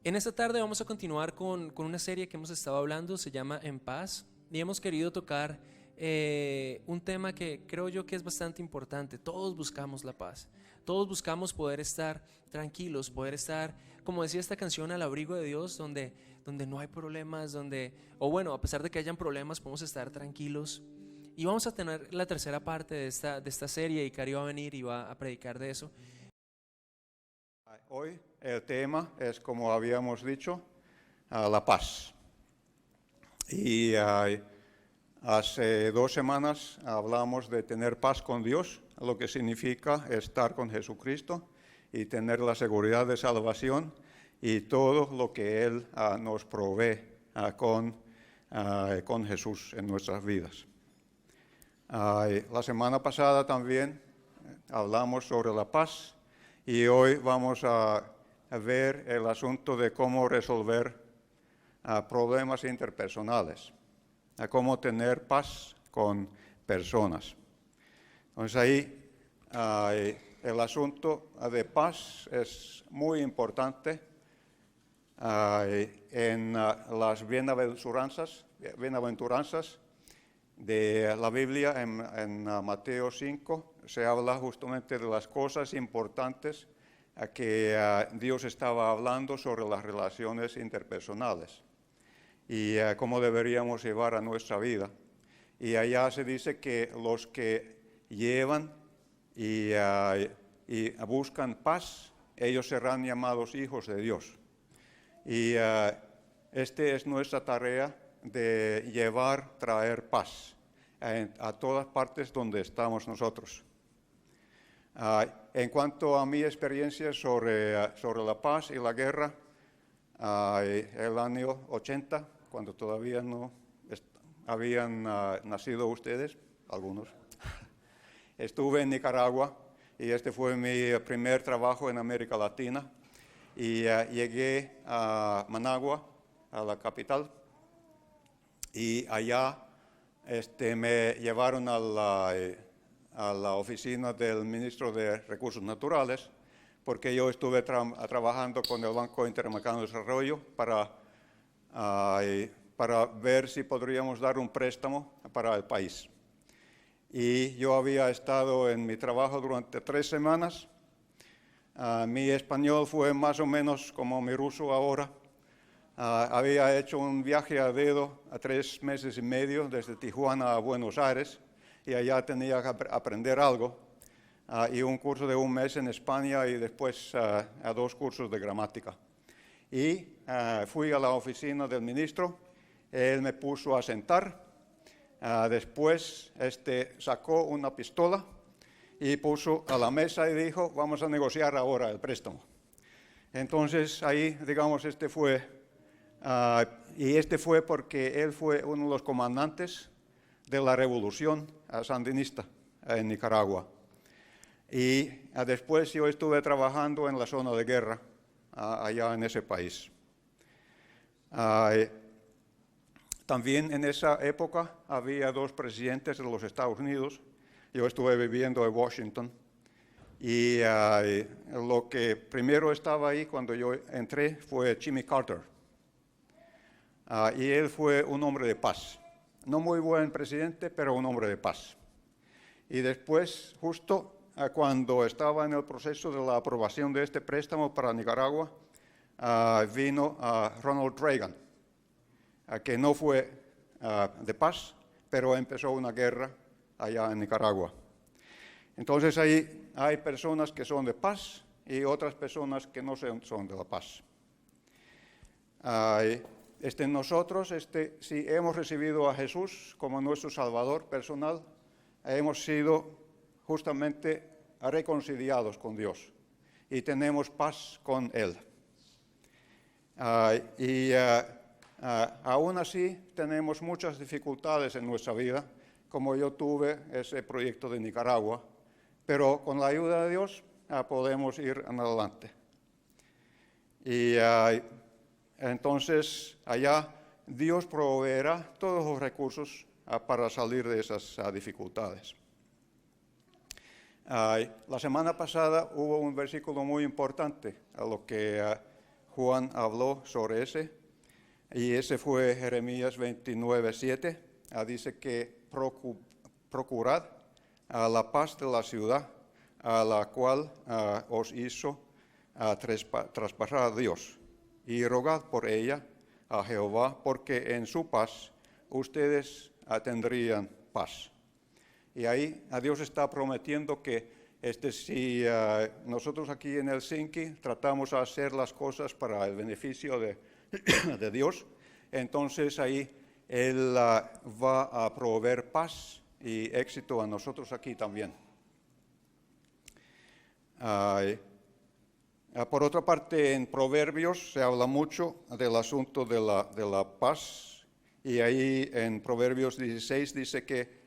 En esta tarde vamos a continuar con una serie que hemos estado hablando, se llama En Paz, y hemos querido tocar un tema que creo yo que es bastante importante. Todos buscamos la paz, todos buscamos poder estar tranquilos, poder estar, como decía esta canción, al abrigo de Dios, donde no hay problemas, o bueno, a pesar de que hayan problemas, podemos estar tranquilos. Y vamos a tener la tercera parte de esta serie, y Cari va a venir y va a predicar de eso. Hoy el tema es, como habíamos dicho, la paz. Y hace 2 semanas hablamos de tener paz con Dios, lo que significa estar con Jesucristo y tener la seguridad de salvación y todo lo que Él nos provee con Jesús en nuestras vidas. La semana pasada también hablamos sobre la paz. Y hoy vamos a ver el asunto de cómo resolver problemas interpersonales, a cómo tener paz con personas. Entonces ahí el asunto de paz es muy importante en las bienaventuranzas de la Biblia. En Mateo 5 se habla justamente de las cosas importantes que Dios estaba hablando sobre las relaciones interpersonales y cómo deberíamos llevar a nuestra vida. Y allá se dice que los que llevan y buscan paz, ellos serán llamados hijos de Dios. Y esta es nuestra tarea, de traer paz a todas partes donde estamos nosotros. En cuanto a mi experiencia sobre la paz y la guerra, el año 80, cuando todavía no habían nacido ustedes, algunos, estuve en Nicaragua y este fue mi primer trabajo en América Latina. Y llegué a Managua, a la capital, y allá me llevaron a la oficina del ministro de Recursos Naturales, porque yo estuve trabajando con el Banco Interamericano de Desarrollo para ver si podríamos dar un préstamo para el país. Y yo había estado en mi trabajo durante 3 semanas. Mi español fue más o menos como mi ruso ahora. Había hecho un viaje a dedo a 3 meses y medio desde Tijuana a Buenos Aires, y allá tenía que aprender algo, y un curso de 1 mes en España y después a 2 cursos de gramática. Y fui a la oficina del ministro, él me puso a sentar, después sacó una pistola y puso a la mesa y dijo: vamos a negociar ahora el préstamo. Entonces ahí, digamos, fue porque él fue uno de los comandantes de la revolución sandinista en Nicaragua. Y después yo estuve trabajando en la zona de guerra allá en ese país. También en esa época había 2 presidentes de los Estados Unidos. Yo estuve viviendo en Washington. Y lo que primero estaba ahí cuando yo entré fue Jimmy Carter. Y él fue un hombre de paz. No muy buen presidente, pero un hombre de paz. Y después, justo cuando estaba en el proceso de la aprobación de este préstamo para Nicaragua, vino Ronald Reagan, que no fue de paz, pero empezó una guerra allá en Nicaragua. Entonces ahí hay personas que son de paz y otras personas que no son de la paz. Nosotros, si hemos recibido a Jesús como nuestro Salvador personal, hemos sido justamente reconciliados con Dios y tenemos paz con Él. Aún así tenemos muchas dificultades en nuestra vida, como yo tuve ese proyecto de Nicaragua, pero con la ayuda de Dios podemos ir adelante. Y entonces allá Dios proveerá todos los recursos para salir de esas dificultades. La semana pasada hubo un versículo muy importante, a lo que Juan habló sobre ese, y ese fue Jeremías 29:7. Dice que procurad la paz de la ciudad, a la cual os hizo traspasar a Dios, y rogad por ella a Jehová, porque en su paz ustedes tendrían paz. Y ahí Dios está prometiendo que si nosotros aquí en Helsinki tratamos de hacer las cosas para el beneficio de Dios, entonces ahí Él va a proveer paz y éxito a nosotros aquí también. Por otra parte, en Proverbios se habla mucho del asunto de la paz, y ahí en Proverbios 16 dice que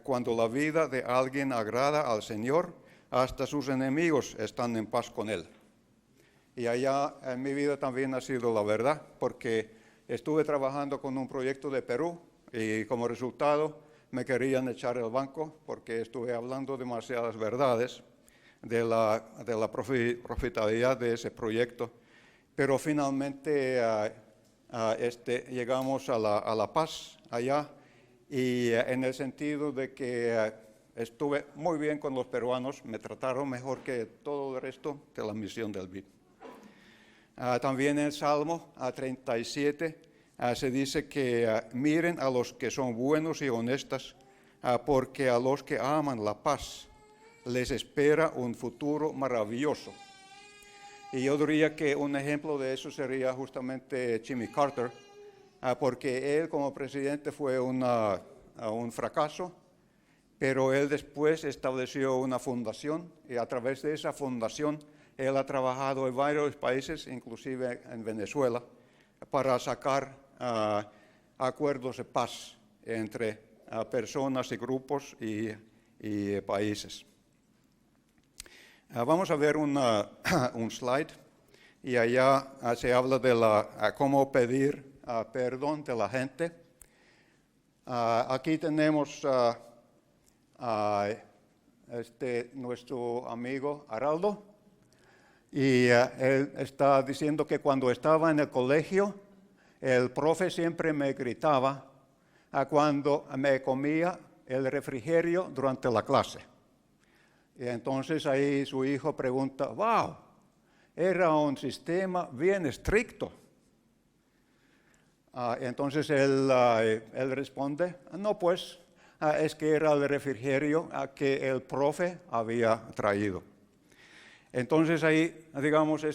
cuando la vida de alguien agrada al Señor, hasta sus enemigos están en paz con Él. Y allá en mi vida también ha sido la verdad, porque estuve trabajando con un proyecto de Perú y como resultado me querían echar del banco porque estuve hablando demasiadas verdades de la profitabilidad de ese proyecto. Pero finalmente llegamos a la paz allá, y en el sentido de que estuve muy bien con los peruanos, me trataron mejor que todo el resto de la misión del BID. También en el Salmo 37 se dice que miren a los que son buenos y honestos, porque a los que aman la paz les espera un futuro maravilloso. Y yo diría que un ejemplo de eso sería justamente Jimmy Carter, porque él como presidente fue un fracaso, pero él después estableció una fundación, y a través de esa fundación él ha trabajado en varios países, inclusive en Venezuela, para sacar acuerdos de paz entre personas y grupos y países. Vamos a ver un slide, y allá se habla de cómo pedir perdón de la gente. Aquí tenemos nuestro amigo Araldo, y él está diciendo que cuando estaba en el colegio, el profe siempre me gritaba cuando me comía el refrigerio durante la clase. Y entonces ahí su hijo pregunta, wow, era un sistema bien estricto. Entonces él responde, no pues, es que era el refrigerio que el profe había traído. Entonces ahí, digamos,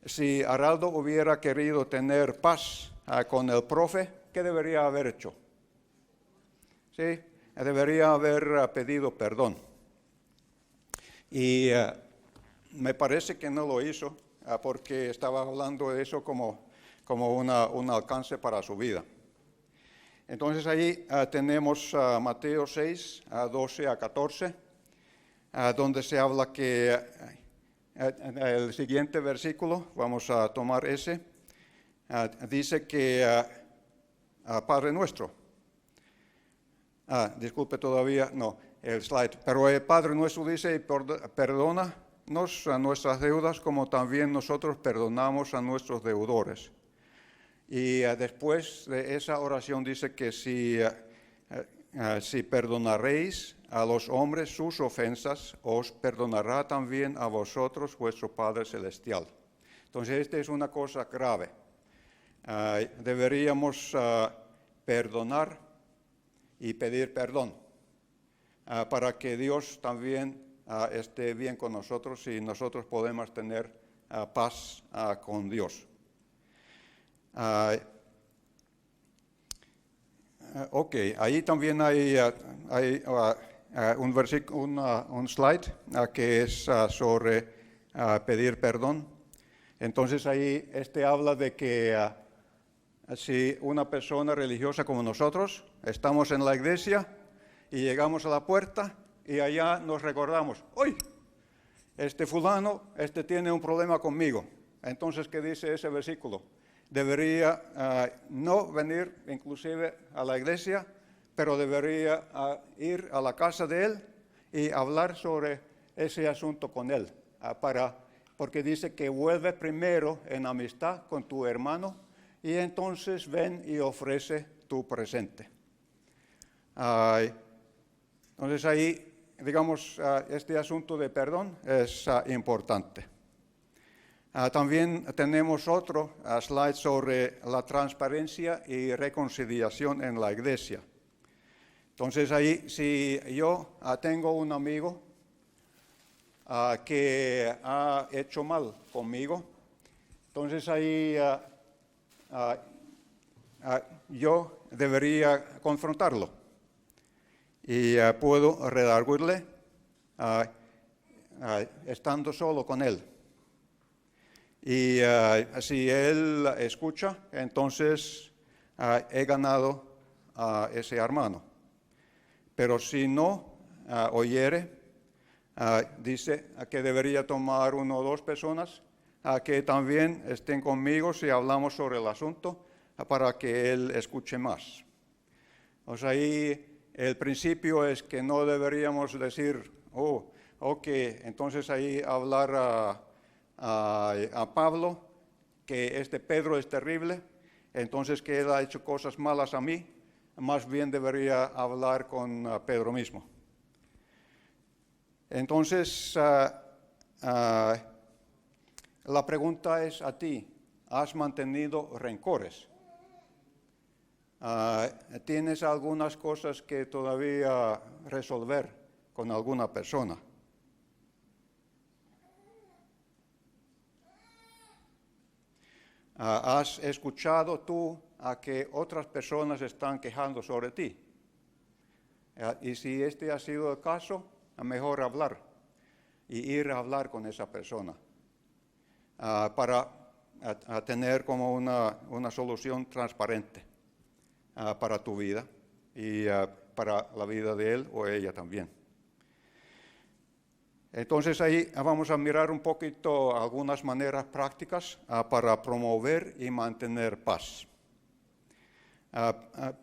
si Araldo hubiera querido tener paz con el profe, ¿qué debería haber hecho? Sí, debería haber pedido perdón. Y me parece que no lo hizo, porque estaba hablando de eso como un alcance para su vida. Entonces ahí tenemos Mateo 6, 12 a 14, donde se habla que el siguiente versículo, vamos a tomar ese, dice que Padre nuestro, disculpe todavía, no, el slide, pero el Padre nuestro dice, perdónanos nuestras deudas como también nosotros perdonamos a nuestros deudores. Y después de esa oración dice que si perdonaréis a los hombres sus ofensas, os perdonará también a vosotros vuestro Padre Celestial. Entonces, esta es una cosa grave. Deberíamos perdonar y pedir perdón para que Dios también esté bien con nosotros y nosotros podemos tener paz con Dios. Ok, ahí también hay un slide que es sobre pedir perdón. Entonces ahí habla de que si una persona religiosa como nosotros estamos en la iglesia y llegamos a la puerta y allá nos recordamos, ¡uy! Fulano, tiene un problema conmigo. Entonces, ¿qué dice ese versículo? Debería no venir inclusive a la iglesia, pero debería ir a la casa de él y hablar sobre ese asunto con él, para porque dice que vuelve primero en amistad con tu hermano y entonces ven y ofrece tu presente. Entonces ahí, digamos, este asunto de perdón es importante. También tenemos otro slide sobre la transparencia y reconciliación en la iglesia. Entonces ahí, si yo tengo un amigo que ha hecho mal conmigo, entonces ahí yo debería confrontarlo y puedo redarguirle estando solo con él. Y si él escucha, entonces he ganado a ese hermano. Pero si no oyere, dice que debería tomar 1 o 2 personas que también estén conmigo si hablamos sobre el asunto para que él escuche más. O sea, ahí el principio es que no deberíamos decir, ok, entonces ahí hablar a Pablo, que este Pedro es terrible, entonces que él ha hecho cosas malas a mí, más bien debería hablar con Pedro mismo. Entonces, la pregunta es a ti, ¿has mantenido rencores? ¿Tienes algunas cosas que todavía resolver con alguna persona? ¿Has escuchado tú a que otras personas están quejando sobre ti? Y si este ha sido el caso, mejor hablar y ir a hablar con esa persona para tener como una solución transparente para tu vida y para la vida de él o ella también. Entonces ahí vamos a mirar un poquito algunas maneras prácticas para promover y mantener paz.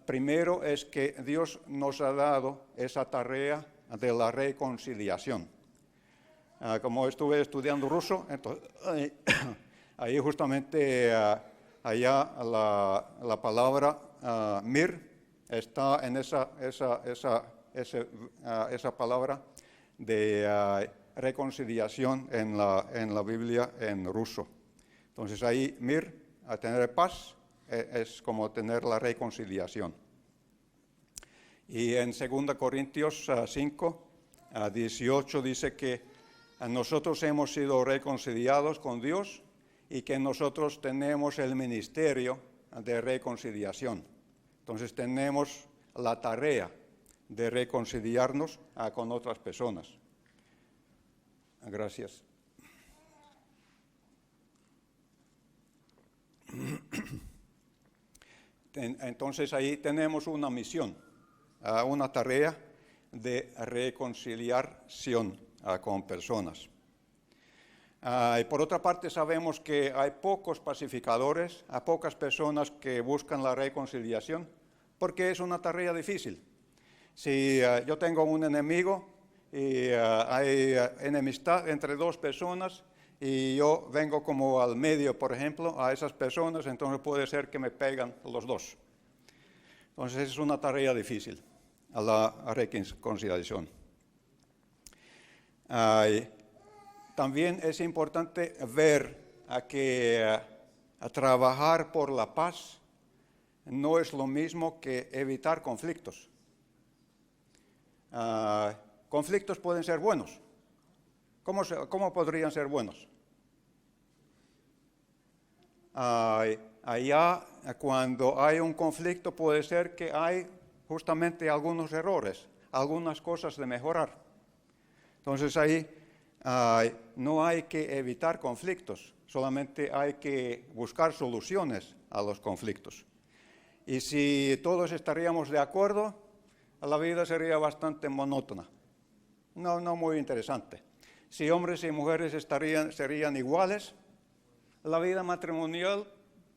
Primero es que Dios nos ha dado esa tarea de la reconciliación. Como estuve estudiando ruso, entonces, ahí justamente allá la palabra mir está en esa palabra de reconciliación en la Biblia en ruso. Entonces ahí mir, a tener paz, es como tener la reconciliación. Y en 2 Corintios 5, 18 dice que nosotros hemos sido reconciliados con Dios y que nosotros tenemos el ministerio de reconciliación. Entonces tenemos la tarea de reconciliarnos con otras personas. Gracias. Entonces ahí tenemos una misión, una tarea de reconciliación con personas. Y por otra parte sabemos que hay pocos pacificadores, hay pocas personas que buscan la reconciliación, porque es una tarea difícil. Si yo tengo un enemigo y hay enemistad entre 2 personas y yo vengo como al medio, por ejemplo, a esas personas, entonces puede ser que me pegan los 2. Entonces es una tarea difícil, a la reconciliación. También es importante ver que trabajar por la paz no es lo mismo que evitar conflictos. Conflictos pueden ser buenos. ¿Cómo podrían ser buenos? Allá, cuando hay un conflicto, puede ser que hay justamente algunos errores, algunas cosas de mejorar. Entonces ahí no hay que evitar conflictos, solamente hay que buscar soluciones a los conflictos. Y si todos estaríamos de acuerdo, la vida sería bastante monótona, no muy interesante. Si hombres y mujeres serían iguales, la vida matrimonial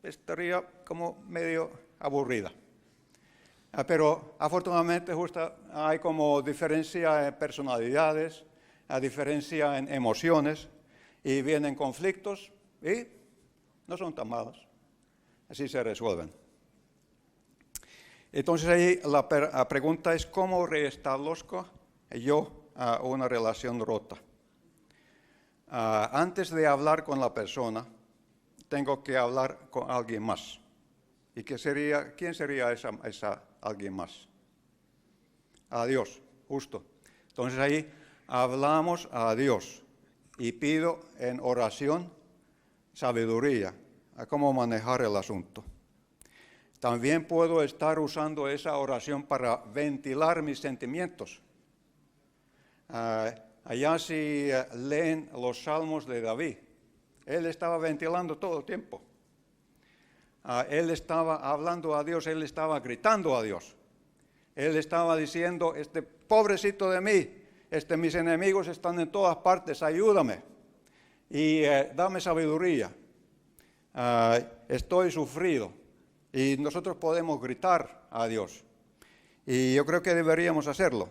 estaría como medio aburrida. Pero afortunadamente justo hay como diferencia en personalidades, diferencia en emociones, y vienen conflictos y no son tan malos. Así se resuelven. Entonces ahí la pregunta es cómo reestablezco yo una relación rota. Antes de hablar con la persona, tengo que hablar con alguien más. ¿Y quién sería esa alguien más? A Dios, justo. Entonces ahí hablamos a Dios y pido en oración sabiduría a cómo manejar el asunto. También puedo estar usando esa oración para ventilar mis sentimientos. Allá si leen los salmos de David, él estaba ventilando todo el tiempo. Él estaba hablando a Dios, él estaba gritando a Dios. Él estaba diciendo, pobrecito de mí, mis enemigos están en todas partes, ayúdame y dame sabiduría. Estoy sufrido. Y nosotros podemos gritar a Dios. Y yo creo que deberíamos hacerlo.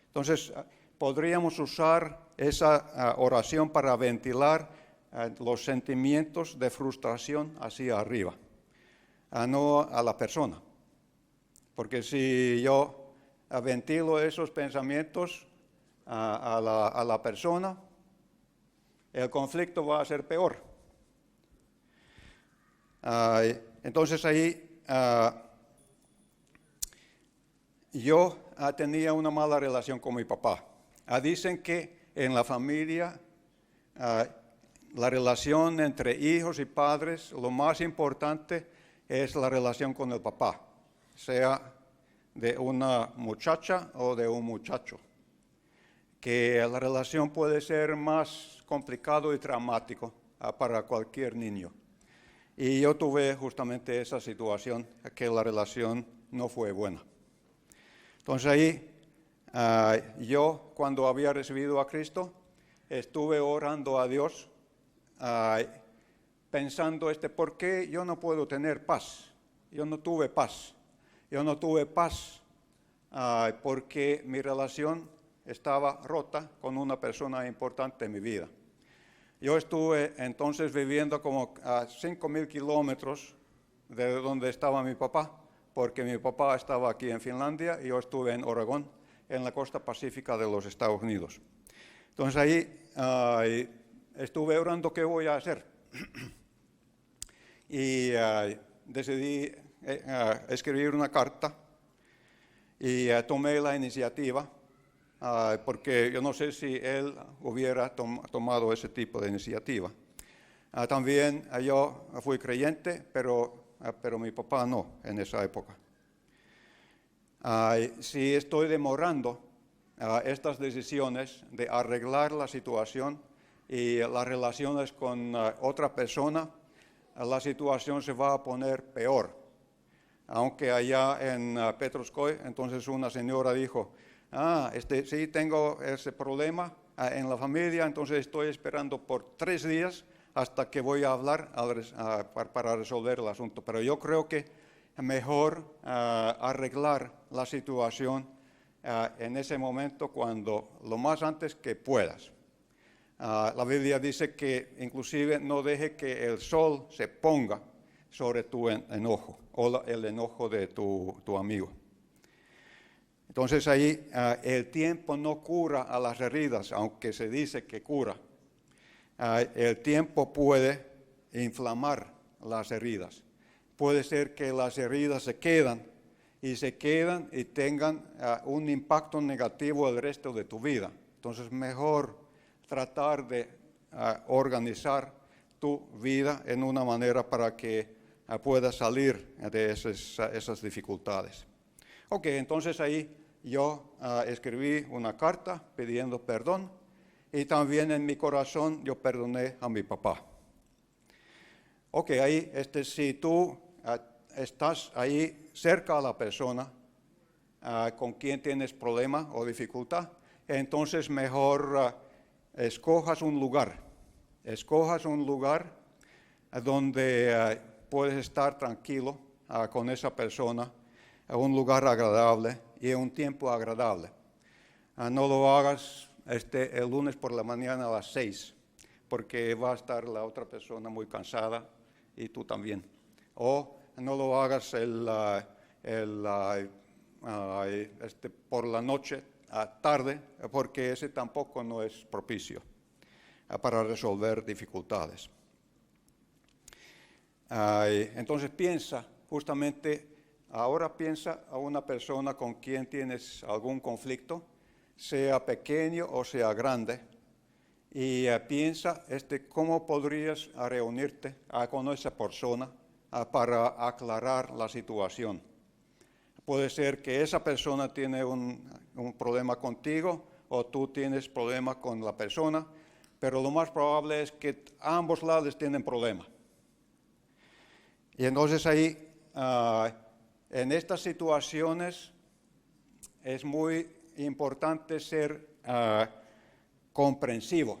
Entonces, podríamos usar esa oración para ventilar los sentimientos de frustración hacia arriba, no a la persona. Porque si yo ventilo esos pensamientos a la persona, el conflicto va a ser peor. Entonces ahí yo tenía una mala relación con mi papá. Dicen que en la familia la relación entre hijos y padres, lo más importante es la relación con el papá, sea de una muchacha o de un muchacho. Que la relación puede ser más complicado y traumático para cualquier niño. Y yo tuve justamente esa situación, que la relación no fue buena. Entonces ahí, yo cuando había recibido a Cristo, estuve orando a Dios, pensando, ¿por qué yo no puedo tener paz? Yo no tuve paz. Yo no tuve paz porque mi relación estaba rota con una persona importante en mi vida. Yo estuve entonces viviendo como a 5,000 kilómetros de donde estaba mi papá, porque mi papá estaba aquí en Finlandia y yo estuve en Oregón, en la costa pacífica de los Estados Unidos. Entonces ahí estuve orando qué voy a hacer. Y decidí escribir una carta y tomé la iniciativa. Porque yo no sé si él hubiera tomado ese tipo de iniciativa. También yo fui creyente, pero mi papá no en esa época. Si estoy demorando estas decisiones de arreglar la situación y las relaciones con otra persona, la situación se va a poner peor. Aunque allá en Petroskoy, entonces una señora dijo, sí tengo ese problema en la familia, entonces estoy esperando por 3 días hasta que voy a hablar para resolver el asunto. Pero yo creo que mejor arreglar la situación en ese momento lo más antes que puedas. La Biblia dice que inclusive no deje que el sol se ponga sobre tu enojo o el enojo de tu amigo. Entonces ahí el tiempo no cura a las heridas, aunque se dice que cura. El tiempo puede inflamar las heridas. Puede ser que las heridas se quedan y tengan un impacto negativo el resto de tu vida. Entonces mejor tratar de organizar tu vida en una manera para que puedas salir de esas dificultades. Ok, entonces ahí yo escribí una carta pidiendo perdón y también en mi corazón yo perdoné a mi papá. Ok, ahí si tú estás ahí cerca a la persona con quien tienes problema o dificultad, entonces mejor escojas un lugar donde puedes estar tranquilo con esa persona, un lugar agradable y un tiempo agradable. No lo hagas el lunes por la mañana a las 6, porque va a estar la otra persona muy cansada y tú también. O no lo hagas por la noche, tarde, porque ese tampoco no es propicio para resolver dificultades. Entonces ahora piensa a una persona con quien tienes algún conflicto, sea pequeño o sea grande, y piensa cómo podrías reunirte con esa persona para aclarar la situación. Puede ser que esa persona tiene un problema contigo o tú tienes problema con la persona, pero lo más probable es que ambos lados tienen problema. Y entonces ahí, en estas situaciones, es muy importante ser comprensivo.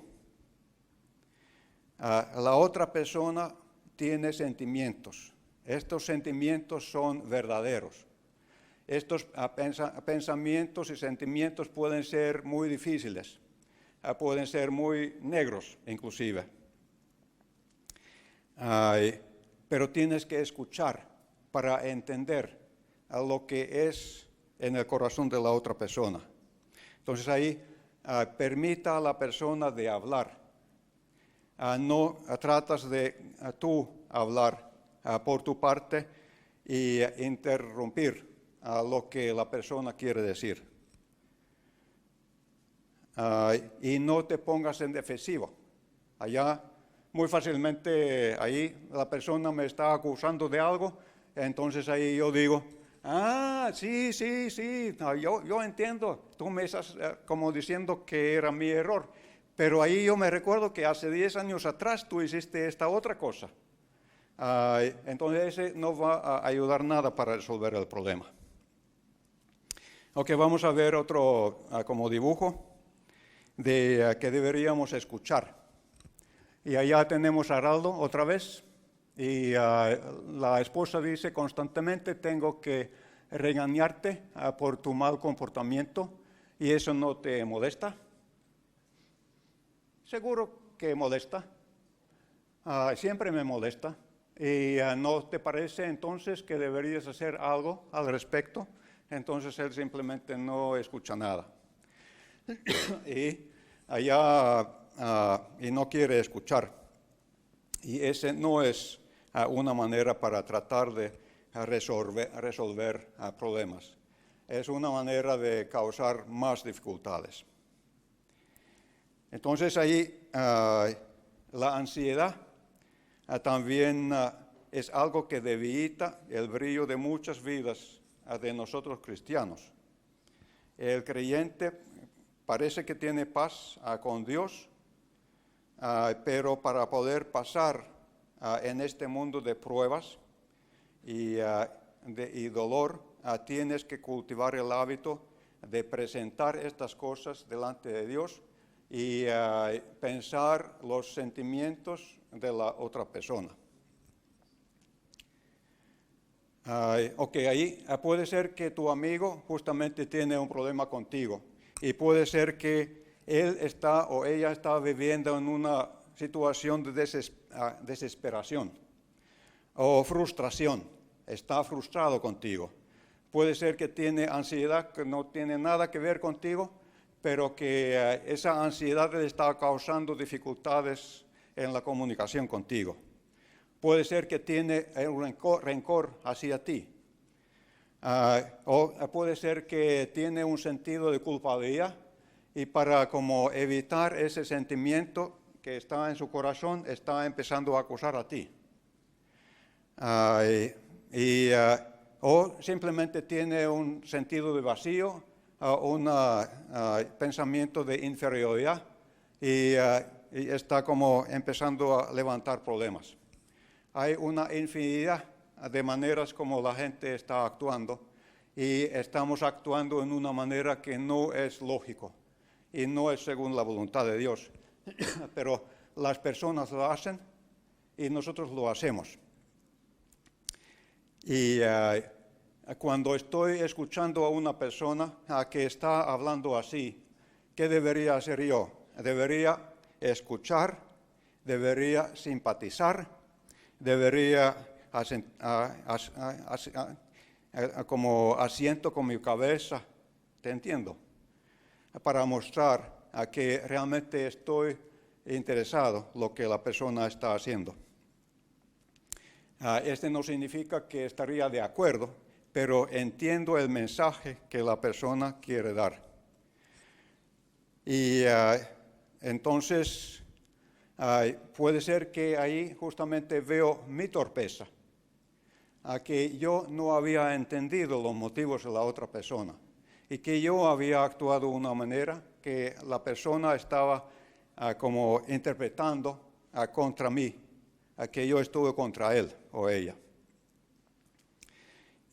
La otra persona tiene sentimientos. Estos sentimientos son verdaderos. Estos pensamientos y sentimientos pueden ser muy difíciles, pueden ser muy negros inclusive. Pero tienes que escuchar para entender lo que es en el corazón de la otra persona. Entonces ahí permita a la persona de hablar. No tratas de tú hablar por tu parte y interrumpir lo que la persona quiere decir. Y no te pongas en defensivo. Allá muy fácilmente ahí la persona me está acusando de algo, entonces ahí yo digo, sí, no, yo entiendo, tú me estás como diciendo que era mi error, pero ahí yo me recuerdo que hace 10 años atrás tú hiciste esta otra cosa. Entonces ese no va a ayudar nada para resolver el problema. Ok, vamos a ver otro como dibujo de que deberíamos escuchar. Y allá tenemos a Araldo otra vez, y la esposa dice constantemente, tengo que regañarte por tu mal comportamiento, y eso no te molesta. Seguro que molesta, siempre me molesta, y ¿no te parece entonces que deberías hacer algo al respecto? Entonces él simplemente no escucha nada. Y allá y no quiere escuchar. Y ese no es una manera para tratar de resolver problemas. Es una manera de causar más dificultades. Entonces ahí la ansiedad también es algo que debilita el brillo de muchas vidas de nosotros cristianos. El creyente parece que tiene paz con Dios, pero para poder pasar en este mundo de pruebas y dolor, tienes que cultivar el hábito de presentar estas cosas delante de Dios y pensar los sentimientos de la otra persona. Ok, ahí puede ser que tu amigo justamente tiene un problema contigo y puede ser que él está o ella está viviendo en una situación de desesperación o frustración, está frustrado contigo. Puede ser que tiene ansiedad que no tiene nada que ver contigo, pero que esa ansiedad le está causando dificultades en la comunicación contigo. Puede ser que tiene un rencor hacia ti. O puede ser que tiene un sentido de culpabilidad y para como evitar ese sentimiento que está en su corazón, está empezando a acusar a ti. O simplemente tiene un sentido de vacío, un pensamiento de inferioridad y está como empezando a levantar problemas. Hay una infinidad de maneras como la gente está actuando y estamos actuando en una manera que no es lógico y no es según la voluntad de Dios. Pero las personas lo hacen y nosotros lo hacemos. Y cuando estoy escuchando a una persona que está hablando así, ¿qué debería hacer yo? Debería escuchar debería simpatizar, debería como asiento con mi cabeza, te entiendo, para mostrar a que realmente estoy interesado en lo que la persona está haciendo. Este no significa que estaría de acuerdo, pero entiendo el mensaje que la persona quiere dar. Y entonces puede ser que ahí justamente veo mi torpeza, que yo no había entendido los motivos de la otra persona y que yo había actuado de una manera que la persona estaba como interpretando contra mí, que yo estuve contra él o ella.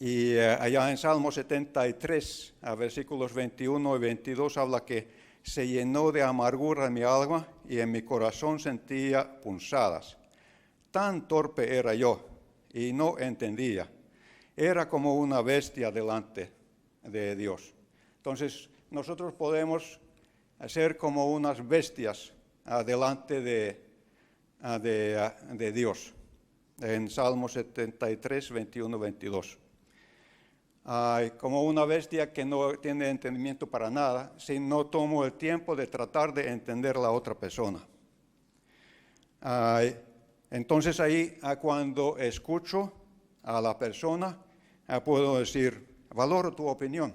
Y allá en Salmo 73, versículos 21 y 22, habla que se llenó de amargura mi alma y en mi corazón sentía punzadas. Tan torpe era yo y no entendía. Era como una bestia delante de Dios. Entonces, nosotros podemos ser como unas bestias delante de Dios. En Salmo 73, 21, 22. Como una bestia que no tiene entendimiento para nada, si no tomo el tiempo de tratar de entender a la otra persona. Entonces ahí cuando escucho a la persona, puedo decir, valoro tu opinión,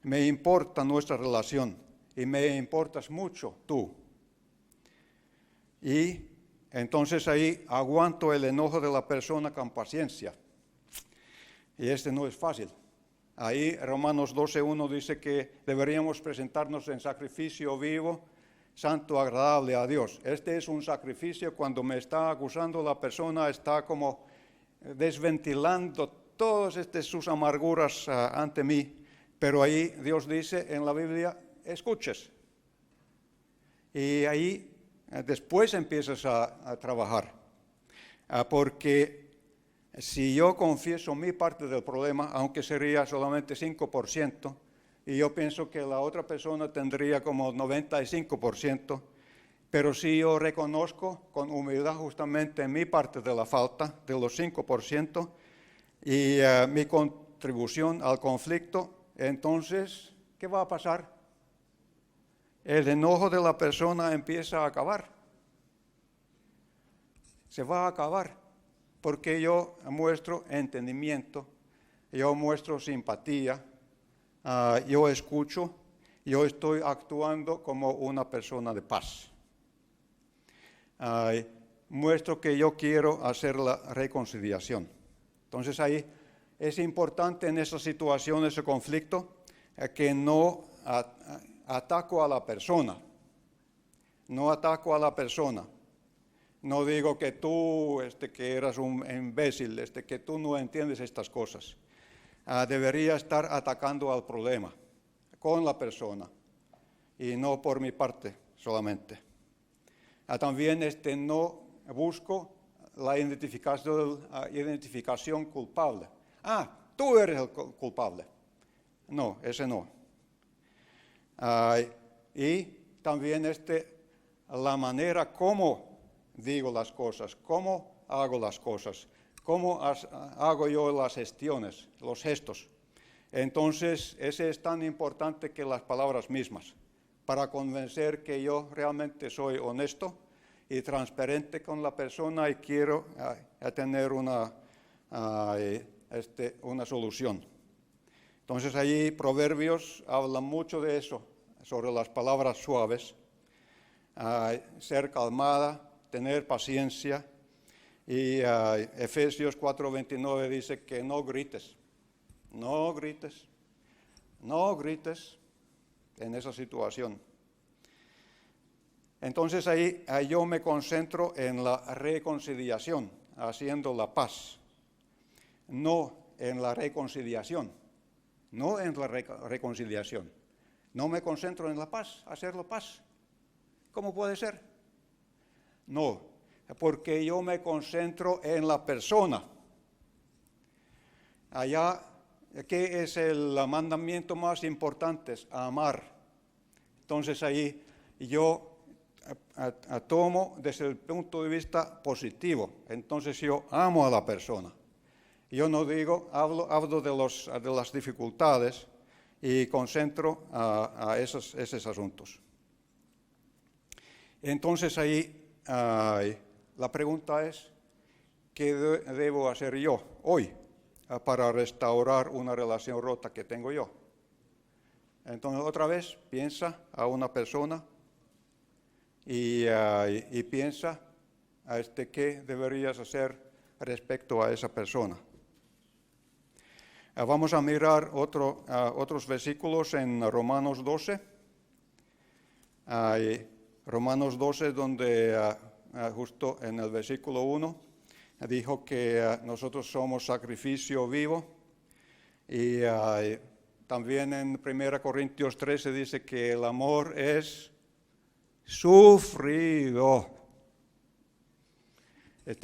me importa nuestra relación y me importas mucho tú. Y entonces ahí aguanto el enojo de la persona con paciencia. Y no es fácil. Ahí Romanos 12:1 dice que deberíamos presentarnos en sacrificio vivo, santo, agradable a Dios. Este es un sacrificio cuando me está acusando la persona, está como desventilando todas sus amarguras ante mí. Pero ahí Dios dice en la Biblia, escuches. Y ahí después empiezas a trabajar. Porque si yo confieso mi parte del problema, aunque sería solamente 5%, y yo pienso que la otra persona tendría como 95%, pero si yo reconozco con humildad justamente mi parte de la falta, de los 5%, y mi contribución al conflicto, entonces, ¿qué va a pasar? El enojo de la persona empieza a acabar. Se va a acabar. Porque yo muestro entendimiento, yo muestro simpatía, yo escucho, yo estoy actuando como una persona de paz. Muestro que yo quiero hacer la reconciliación. Entonces ahí es importante en esas situaciones de conflicto que no ataco a la persona, no ataco a la persona. No digo que tú, que eras un imbécil, que tú no entiendes estas cosas. Debería estar atacando al problema con la persona y no por mi parte solamente. También no busco la identificación culpable. Tú eres el culpable. No, ese no. Y también la manera como digo las cosas, cómo hago las cosas, cómo hago yo las gestiones, los gestos. Entonces, ese es tan importante que las palabras mismas, para convencer que yo realmente soy honesto y transparente con la persona y quiero tener una solución. Entonces, allí Proverbios habla mucho de eso, sobre las palabras suaves, ser calmada, tener paciencia, y Efesios 4:29 dice que no grites en esa situación. Entonces ahí yo me concentro en la reconciliación, haciendo la paz, no en la reconciliación, no me concentro en la paz, hacer la paz. ¿Cómo puede ser? No, porque yo me concentro en la persona. Allá, ¿qué es el mandamiento más importante? Es amar. Entonces ahí yo tomo desde el punto de vista positivo. Entonces yo amo a la persona. Yo no digo, hablo de las dificultades y concentro a esos asuntos. Entonces ahí la pregunta es, ¿qué debo hacer yo hoy para restaurar una relación rota que tengo yo? Entonces otra vez piensa a una persona y piensa qué deberías hacer respecto a esa persona. Vamos a mirar otros versículos en Romanos 12. Romanos 12, donde justo en el versículo 1 dijo que nosotros somos sacrificio vivo. Y también en 1 Corintios 13 dice que el amor es sufrido.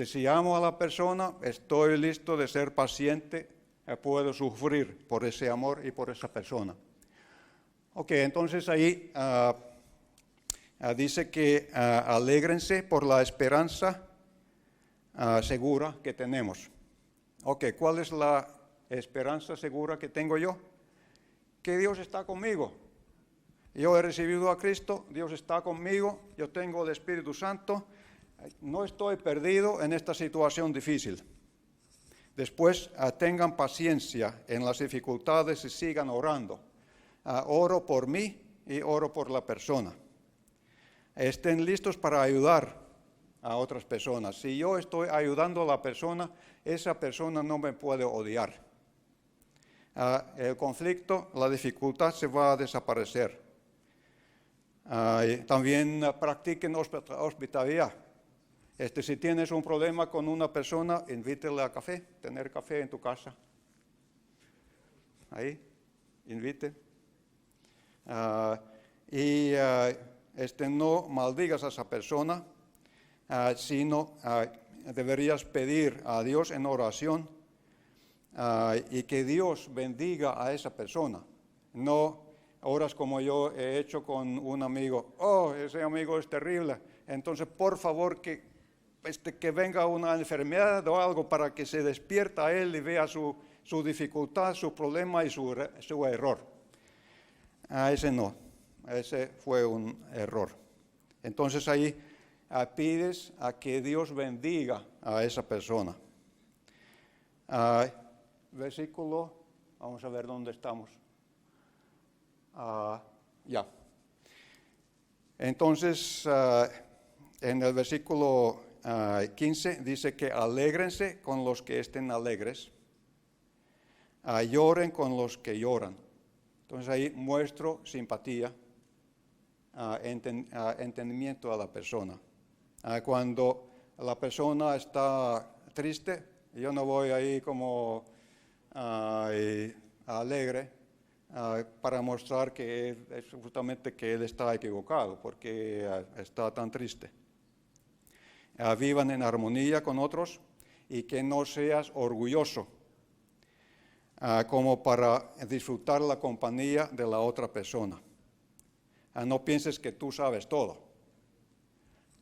Si amo a la persona, estoy listo de ser paciente, puedo sufrir por ese amor y por esa persona. Ok, entonces ahí dice que alégrense por la esperanza segura que tenemos. Ok, ¿cuál es la esperanza segura que tengo yo? Que Dios está conmigo. Yo he recibido a Cristo, Dios está conmigo, yo tengo el Espíritu Santo, no estoy perdido en esta situación difícil. Después tengan paciencia en las dificultades y sigan orando. Oro por mí y oro por la persona. Estén listos para ayudar a otras personas. Si yo estoy ayudando a la persona, esa persona no me puede odiar. El conflicto, la dificultad se va a desaparecer. También practiquen hospitalidad. Si tienes un problema con una persona, invítela a café, tener café en tu casa. Ahí, invite. No maldigas a esa persona, sino deberías pedir a Dios en oración y que Dios bendiga a esa persona. No oras como yo he hecho con un amigo. Oh, ese amigo es terrible. Entonces, por favor, que venga una enfermedad o algo para que se despierta a él y vea su dificultad, su problema y su error. Ese no, ese fue un error. Entonces ahí pides a que Dios bendiga a esa persona. Versículo, vamos a ver dónde estamos. Ya. Entonces, en el versículo 15 dice que alégrense con los que estén alegres, lloren con los que lloran. Entonces ahí muestro simpatía, entendimiento a la persona. Cuando la persona está triste, yo no voy ahí como alegre para mostrar que es justamente que él está equivocado porque está tan triste. Vivan en armonía con otros y que no seas orgulloso como para disfrutar la compañía de la otra persona. No pienses que tú sabes todo.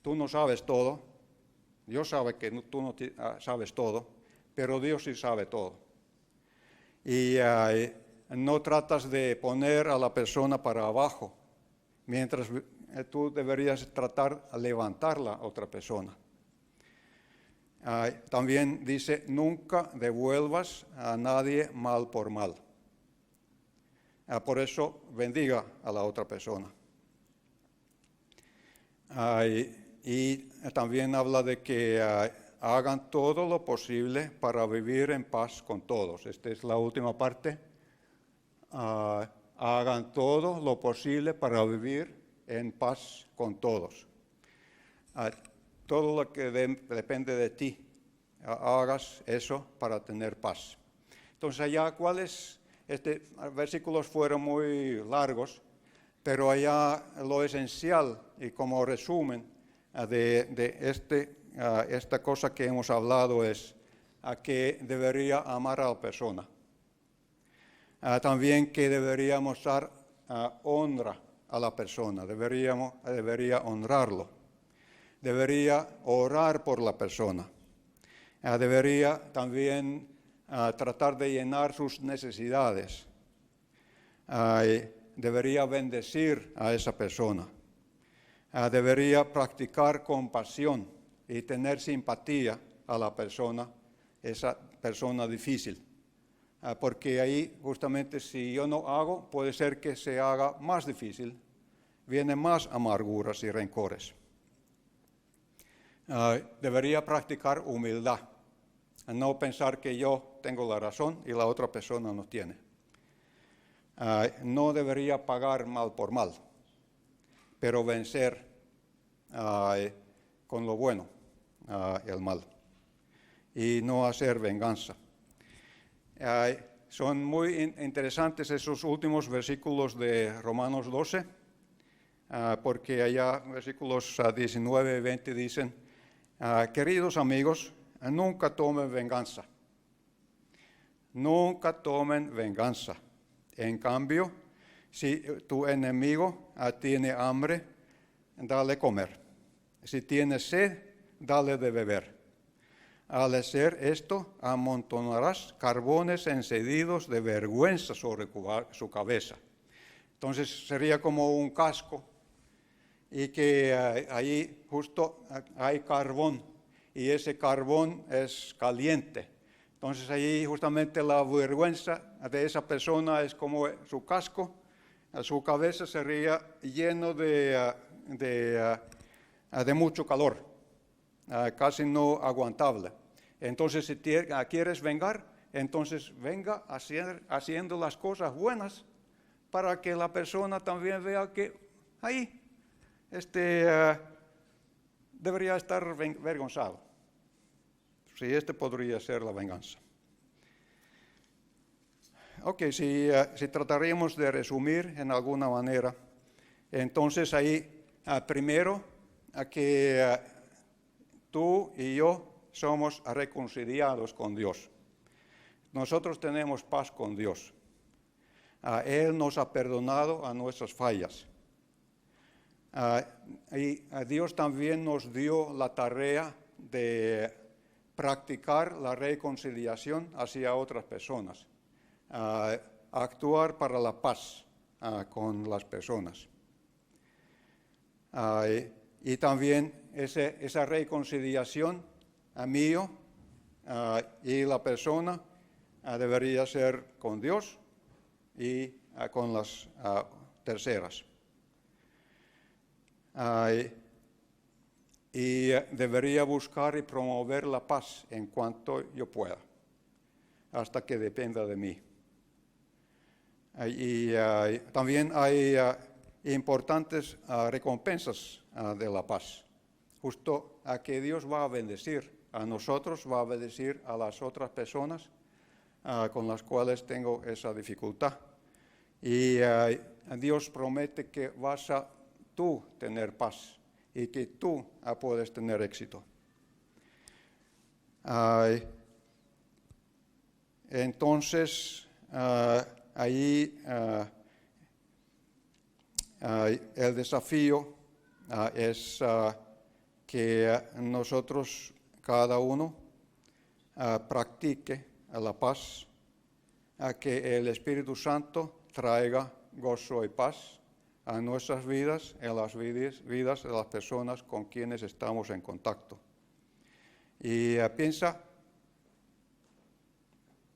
Tú no sabes todo. Dios sabe que tú no sabes todo, pero Dios sí sabe todo. Y no tratas de poner a la persona para abajo, mientras tú deberías tratar de levantar a otra persona. También dice, nunca devuelvas a nadie mal por mal. Por eso, bendiga a la otra persona. Y también habla de que hagan todo lo posible para vivir en paz con todos. Esta es la última parte. Hagan todo lo posible para vivir en paz con todos. Todo lo que depende de ti, hagas eso para tener paz. Entonces allá, versículos fueron muy largos, pero allá lo esencial y como resumen de esta cosa que hemos hablado es que debería amar a la persona. También que debería mostrar honra a la persona, debería honrarlo, debería orar por la persona, debería también tratar de llenar sus necesidades, debería bendecir a esa persona, debería practicar compasión y tener simpatía a la persona, esa persona difícil. Porque ahí justamente si yo no hago, puede ser que se haga más difícil, vienen más amarguras y rencores. Debería practicar humildad, no pensar que yo tengo la razón y la otra persona no tiene. No debería pagar mal por mal, pero vencer con lo bueno el mal y no hacer venganza. Son muy interesantes esos últimos versículos de Romanos 12, porque allá versículos 19 y 20 dicen, queridos amigos, nunca tomen venganza. Nunca tomen venganza. En cambio, si tu enemigo tiene hambre, dale comer. Si tiene sed, dale de beber. Al hacer esto, amontonarás carbones encendidos de vergüenza sobre su cabeza. Entonces sería como un casco y que ahí justo hay carbón y ese carbón es caliente. Entonces ahí justamente la vergüenza de esa persona es como su casco, su cabeza sería lleno de mucho calor. Casi no aguantable. Entonces, si quieres vengar, entonces venga haciendo las cosas buenas para que la persona también vea que ahí debería estar avergonzado. Sí, podría ser la venganza. Ok, si trataríamos de resumir en alguna manera, entonces ahí primero que tú y yo somos reconciliados con Dios. Nosotros tenemos paz con Dios. Él nos ha perdonado a nuestras fallas. Y Dios también nos dio la tarea de practicar la reconciliación hacia otras personas, actuar para la paz con las personas. Y también esa reconciliación mío y la persona debería ser con Dios y con las terceras. Y debería buscar y promover la paz en cuanto yo pueda, hasta que dependa de mí. Y también hay importantes recompensas de la paz, justo a que Dios va a bendecir a nosotros, va a bendecir a las otras personas con las cuales tengo esa dificultad. Y Dios promete que vas a tú tener paz y que tú puedes tener éxito. Entonces, ahí el desafío es que nosotros, cada uno, practique la paz, que el Espíritu Santo traiga gozo y paz a nuestras vidas, en las vidas de las personas con quienes estamos en contacto. Y piensa,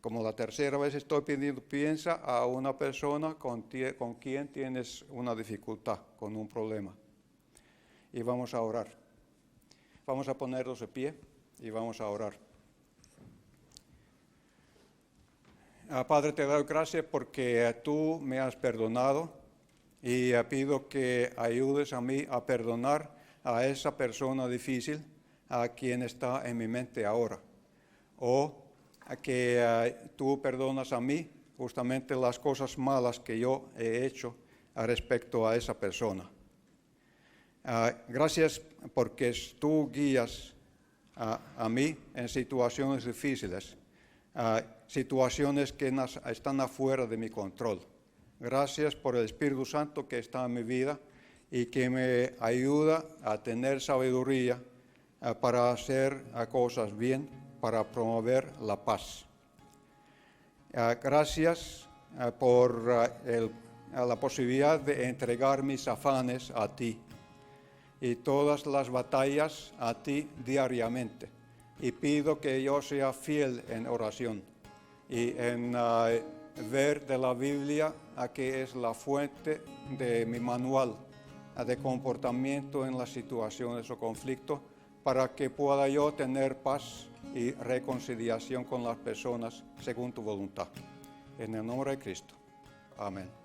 como la tercera vez estoy pidiendo, piensa a una persona con quien tienes una dificultad, con un problema. Y vamos a orar. Vamos a ponernos de pie y vamos a orar. Padre, te doy gracias porque tú me has perdonado y pido que ayudes a mí a perdonar a esa persona difícil a quien está en mi mente ahora. O que tú perdonas a mí justamente las cosas malas que yo he hecho respecto a esa persona. Gracias porque tú guías a mí en situaciones difíciles, situaciones que están afuera de mi control. Gracias por el Espíritu Santo que está en mi vida y que me ayuda a tener sabiduría para hacer cosas bien, para promover la paz. Gracias por la posibilidad de entregar mis afanes a ti y todas las batallas a ti diariamente. Y pido que yo sea fiel en oración y en ver de la Biblia que es la fuente de mi manual de comportamiento en las situaciones o conflictos, para que pueda yo tener paz y reconciliación con las personas según tu voluntad. En el nombre de Cristo. Amén.